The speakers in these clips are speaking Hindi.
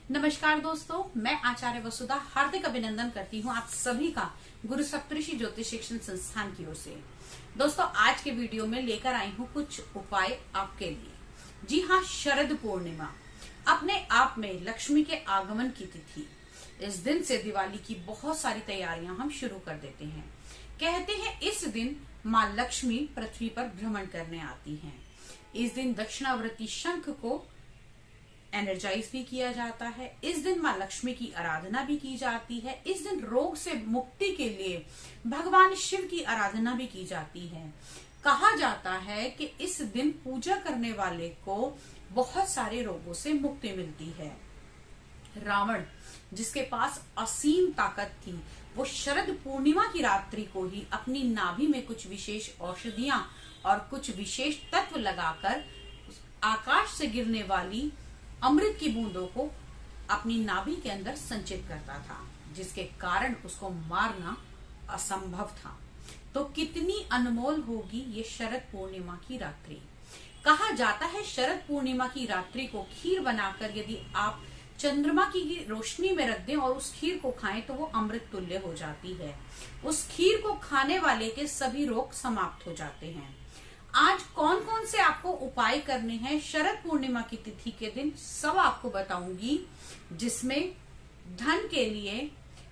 नमस्कार दोस्तों, मैं आचार्य वसुधा हार्दिक अभिनंदन करती हूँ आप सभी का गुरु सप्तऋषि ज्योतिष शिक्षण संस्थान की ओर से। दोस्तों, आज के वीडियो में लेकर आई हूँ कुछ उपाय आपके लिए। जी हाँ, शरद पूर्णिमा अपने आप में लक्ष्मी के आगमन की तिथि। इस दिन से दिवाली की बहुत सारी तैयारियां हम शुरू कर देते हैं। कहते हैं इस दिन माँ लक्ष्मी पृथ्वी पर भ्रमण करने आती हैं। इस दिन दक्षिणावर्ती शंख को एनर्जाइज भी किया जाता है। इस दिन माँ लक्ष्मी की आराधना भी की जाती है। इस दिन रोग से मुक्ति के लिए भगवान शिव की आराधना भी की जाती है। कहा जाता है कि इस दिन पूजा करने वाले को बहुत सारे रोगों से मुक्ति मिलती है। रावण, जिसके पास असीम ताकत थी, वो शरद पूर्णिमा की रात्रि को ही अपनी नाभि में कुछ विशेष औषधियां और कुछ विशेष तत्व लगाकर आकाश से गिरने वाली अमृत की बूंदों को अपनी नाभि के अंदर संचित करता था, जिसके कारण उसको मारना असंभव था। तो कितनी अनमोल होगी ये शरद पूर्णिमा की रात्रि। कहा जाता है शरद पूर्णिमा की रात्रि को खीर बनाकर यदि आप चंद्रमा की रोशनी में रख दें और उस खीर को खाएं तो वो अमृत तुल्य हो जाती है। उस खीर को खाने वाले के सभी रोग समाप्त हो जाते हैं। आज कौन कौन से आपको उपाय करने हैं शरद पूर्णिमा की तिथि के दिन, सब आपको बताऊंगी, जिसमें धन के लिए,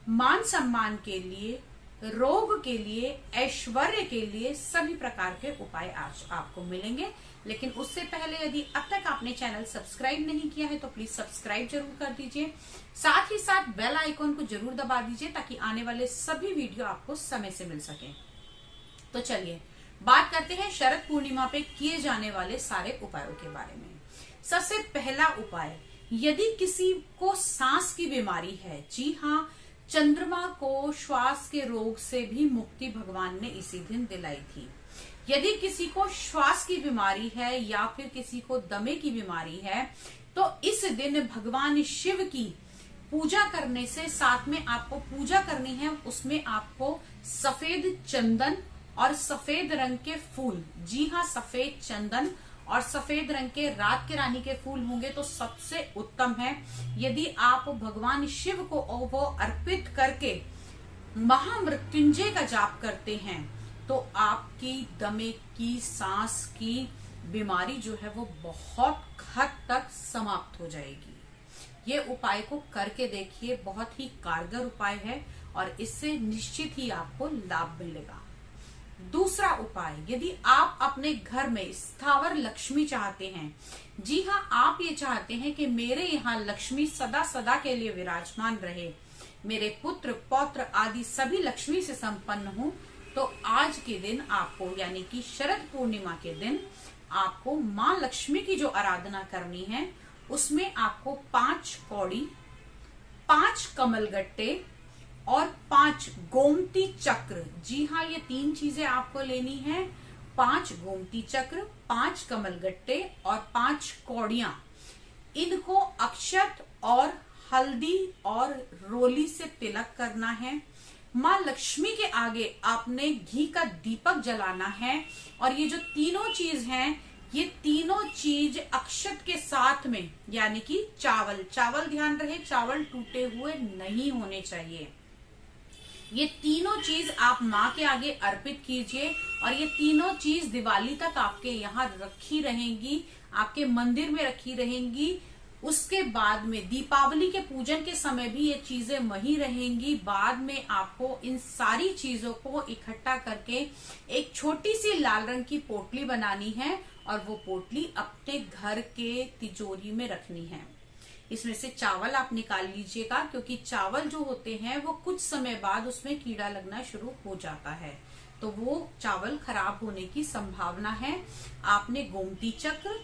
मान सम्मान के लिए, रोग के लिए, ऐश्वर्य के लिए सभी प्रकार के उपाय आज आपको मिलेंगे। लेकिन उससे पहले यदि अब तक आपने चैनल सब्सक्राइब नहीं किया है तो प्लीज सब्सक्राइब जरूर कर दीजिए। साथ ही साथ बेल आइकॉन को जरूर दबा दीजिए ताकि आने वाले सभी वीडियो आपको समय से मिल सके। तो चलिए बात करते हैं शरद पूर्णिमा पे किए जाने वाले सारे उपायों के बारे में। सबसे पहला उपाय, यदि किसी को सांस की बीमारी है, जी हाँ, चंद्रमा को श्वास के रोग से भी मुक्ति भगवान ने इसी दिन दिलाई थी। यदि किसी को श्वास की बीमारी है या फिर किसी को दमे की बीमारी है तो इस दिन भगवान शिव की पूजा करने से, साथ में आपको पूजा करनी है, उसमें आपको सफेद चंदन और सफेद रंग के फूल, जी हाँ, सफेद चंदन और सफेद रंग के रात के रानी के फूल होंगे तो सबसे उत्तम है। यदि आप भगवान शिव को वो अर्पित करके महामृत्युंजय का जाप करते हैं तो आपकी दमे की, सांस की बीमारी जो है वो बहुत हद तक समाप्त हो जाएगी। ये उपाय को करके देखिए, बहुत ही कारगर उपाय है और इससे निश्चित ही आपको लाभ मिलेगा। दूसरा उपाय, यदि आप अपने घर में स्थावर लक्ष्मी चाहते हैं, जी हाँ, आप ये चाहते हैं कि मेरे यहाँ लक्ष्मी सदा सदा के लिए विराजमान रहे, मेरे पुत्र पौत्र आदि सभी लक्ष्मी से संपन्न हो, तो आज के दिन आपको, यानी कि शरद पूर्णिमा के दिन आपको माँ लक्ष्मी की जो आराधना करनी है उसमें आपको 5 कौड़ी, 5 कमलगट्टे और 5 गोमती चक्र, जी हाँ, ये 3 चीजें आपको लेनी है। 5 गोमती चक्र, 5 कमलगट्टे और 5 कौड़ियां, इनको अक्षत और हल्दी और रोली से तिलक करना है। माँ लक्ष्मी के आगे आपने घी का दीपक जलाना है और ये जो तीनों चीज हैं, ये तीनों चीज अक्षत के साथ में, यानी कि चावल ध्यान रहे, चावल टूटे हुए नहीं होने चाहिए। ये तीनों चीज आप माँ के आगे अर्पित कीजिए और ये तीनों चीज दिवाली तक आपके यहाँ रखी रहेंगी, आपके मंदिर में रखी रहेंगी। उसके बाद में दीपावली के पूजन के समय भी ये चीजें वहीं रहेंगी। बाद में आपको इन सारी चीजों को इकट्ठा करके एक छोटी सी लाल रंग की पोटली बनानी है और वो पोटली अपने घर के तिजोरी में रखनी है। इसमें से चावल आप निकाल लीजिएगा, क्योंकि चावल जो होते हैं वो कुछ समय बाद उसमें कीड़ा लगना शुरू हो जाता है, तो वो चावल खराब होने की संभावना है। आपने गोमती चक्र,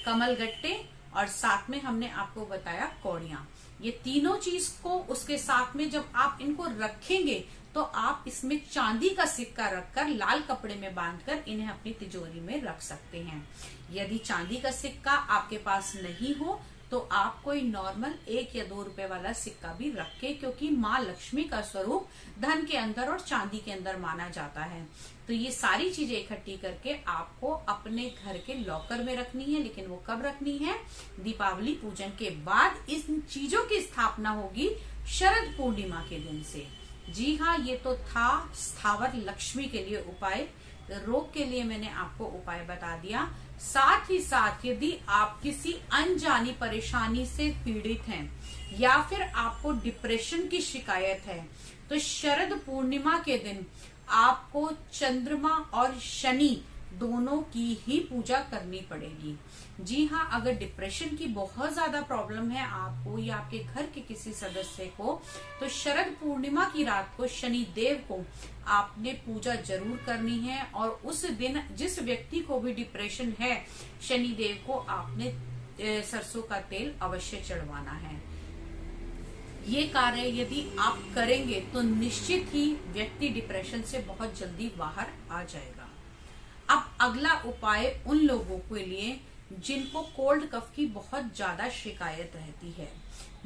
कमलगट्टे और साथ में हमने आपको बताया कौड़ियां, ये तीनों चीज को उसके साथ में जब आप इनको रखेंगे तो आप इसमें चांदी का सिक्का रखकर लाल कपड़े में बांधकर इन्हें अपनी तिजोरी में रख सकते हैं। यदि चांदी का सिक्का आपके पास नहीं हो तो आप कोई नॉर्मल 1 या 2 रुपए वाला सिक्का भी रखे, क्योंकि माँ लक्ष्मी का स्वरूप धन के अंदर और चांदी के अंदर माना जाता है। तो ये सारी चीजें इकट्ठी करके आपको अपने घर के लॉकर में रखनी है। लेकिन वो कब रखनी है? दीपावली पूजन के बाद इन चीजों की स्थापना होगी शरद पूर्णिमा के दिन से। जी हाँ, ये तो था स्थावर लक्ष्मी के लिए उपाय। रोग के लिए मैंने आपको उपाय बता दिया। साथ ही साथ यदि आप किसी अनजानी परेशानी से पीड़ित हैं या फिर आपको डिप्रेशन की शिकायत है, तो शरद पूर्णिमा के दिन आपको चंद्रमा और शनि दोनों की ही पूजा करनी पड़ेगी। जी हाँ, अगर डिप्रेशन की बहुत ज्यादा प्रॉब्लम है आपको या आपके घर के किसी सदस्य को, तो शरद पूर्णिमा की रात को शनि देव को आपने पूजा जरूर करनी है। और उस दिन जिस व्यक्ति को भी डिप्रेशन है, शनि देव को आपने सरसों का तेल अवश्य चढ़वाना है। ये कार्य यदि आप करेंगे तो निश्चित ही व्यक्ति डिप्रेशन से बहुत जल्दी बाहर आ जाएगा। अब अगला उपाय उन लोगों के लिए जिनको कोल्ड कफ की बहुत ज्यादा शिकायत रहती है।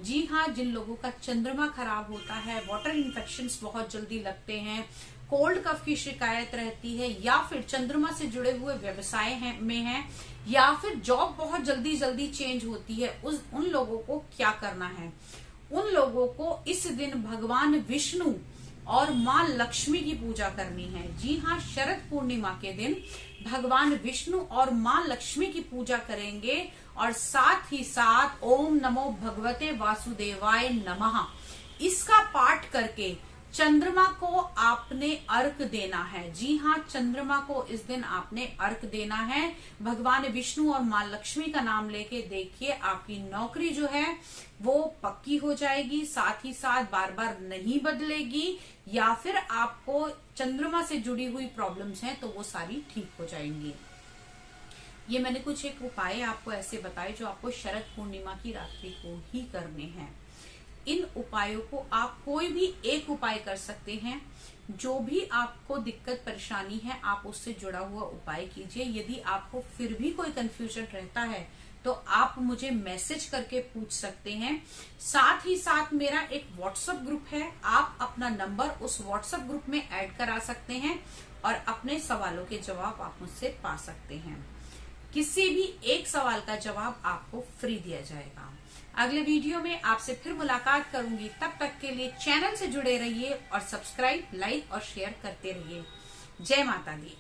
जी हाँ, जिन लोगों का चंद्रमा खराब होता है, वाटर इन्फेक्शंस बहुत जल्दी लगते हैं, कोल्ड कफ की शिकायत रहती है, या फिर चंद्रमा से जुड़े हुए व्यवसाय में है, या फिर जॉब बहुत जल्दी जल्दी चेंज होती है, उन लोगों को क्या करना है? उन लोगों को इस दिन भगवान विष्णु और माँ लक्ष्मी की पूजा करनी है। जी हाँ, शरद पूर्णिमा के दिन भगवान विष्णु और माँ लक्ष्मी की पूजा करेंगे और साथ ही साथ ओम नमो भगवते वासुदेवाय नमः इसका पाठ करके चंद्रमा को आपने अर्घ देना है। जी हाँ, चंद्रमा को इस दिन आपने अर्घ देना है। भगवान विष्णु और माँ लक्ष्मी का नाम लेके देखिए, आपकी नौकरी जो है वो पक्की हो जाएगी, साथ ही साथ बार बार नहीं बदलेगी, या फिर आपको चंद्रमा से जुड़ी हुई प्रॉब्लम्स हैं तो वो सारी ठीक हो जाएंगी। ये मैंने कुछ एक उपाय आपको ऐसे बताए जो आपको शरद पूर्णिमा की रात्रि को ही करने हैं। इन उपायों को आप कोई भी एक उपाय कर सकते हैं। जो भी आपको दिक्कत परेशानी है आप उससे जुड़ा हुआ उपाय कीजिए। यदि आपको फिर भी कोई कंफ्यूजन रहता है तो आप मुझे मैसेज करके पूछ सकते हैं। साथ ही साथ मेरा एक व्हाट्सएप ग्रुप है, आप अपना नंबर उस व्हाट्सएप ग्रुप में ऐड करा सकते हैं और अपने सवालों के जवाब आप मुझसे पा सकते हैं। किसी भी एक सवाल का जवाब आपको फ्री दिया जाएगा। अगले वीडियो में आपसे फिर मुलाकात करूंगी। तब तक के लिए चैनल से जुड़े रहिए और सब्सक्राइब, लाइक और शेयर करते रहिए। जय माता दी।